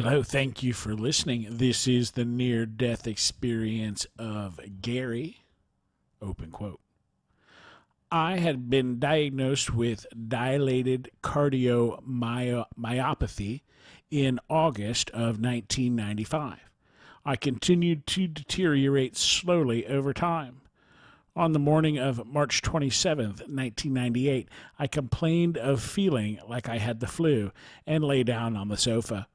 Hello, thank you for listening. This is the near death experience of Gary. Open quote. I had been diagnosed with dilated cardiomyopathy in August of 1995. I continued to deteriorate slowly over time. On the morning of March 27th, 1998, I complained of feeling like I had the flu and lay down on the sofa.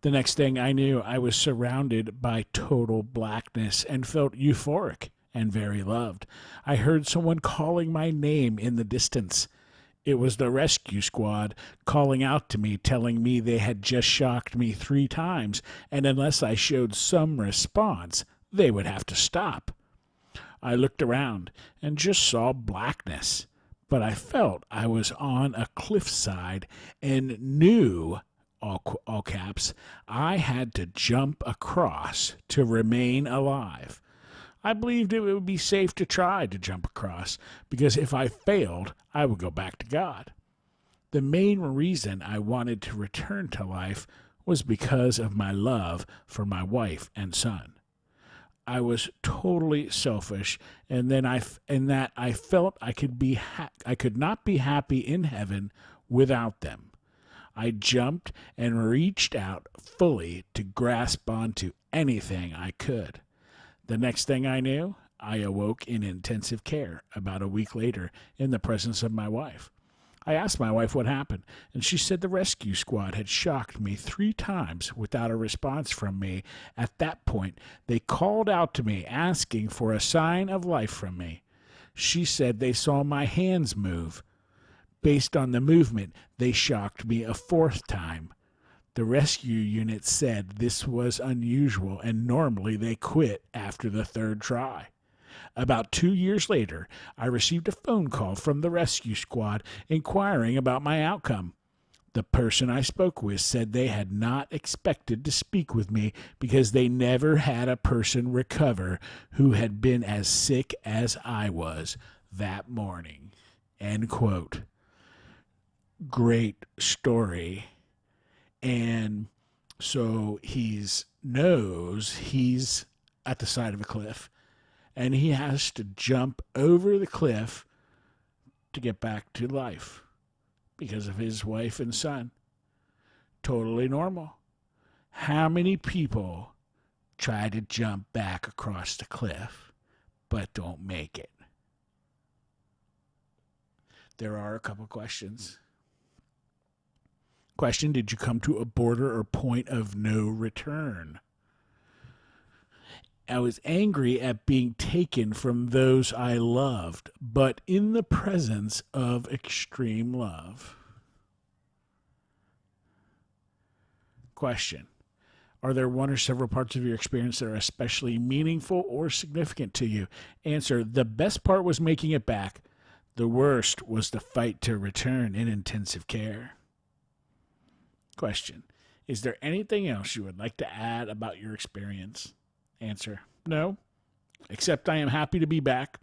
The next thing I knew, I was surrounded by total blackness and felt euphoric and very loved. I heard someone calling my name in the distance. It was the rescue squad calling out to me, telling me they had just shocked me 3 times, and unless I showed some response, they would have to stop. I looked around and just saw blackness, but I felt I was on a cliffside and knew, all caps, I had to jump across to remain alive. I believed it would be safe to try to jump across, because if I failed, I would go back to God. The main reason I wanted to return to life was because of my love for my wife and son. I was totally selfish, and that I felt I could not be happy in heaven without them. I jumped and reached out fully to grasp onto anything I could. The next thing I knew, I awoke in intensive care about a week later in the presence of my wife. I asked my wife what happened, and she said the rescue squad had shocked me 3 times without a response from me. At that point, they called out to me, asking for a sign of life from me. She said they saw my hands move. Based on the movement, they shocked me a 4th time. The rescue unit said this was unusual, and normally they quit after the 3rd try. About 2 years later, I received a phone call from the rescue squad inquiring about my outcome. The person I spoke with said they had not expected to speak with me because they never had a person recover who had been as sick as I was that morning. End quote. Great story. And so he knows he's at the side of a cliff, and he has to jump over the cliff to get back to life because of his wife and son. Totally normal. How many people try to jump back across the cliff but don't make it? There are a couple questions. Question: did you come to a border or point of no return? I was angry at being taken from those I loved, but in the presence of extreme love. Question: are there one or several parts of your experience that are especially meaningful or significant to you? Answer: the best part was making it back. The worst was the fight to return in intensive care. Question: is there anything else you would like to add about your experience? Answer: no, except I am happy to be back.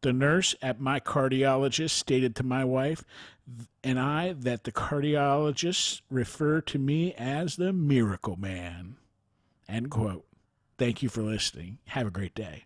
The nurse at my cardiologist stated to my wife and I that the cardiologists refer to me as the miracle man. End quote. Thank you for listening. Have a great day.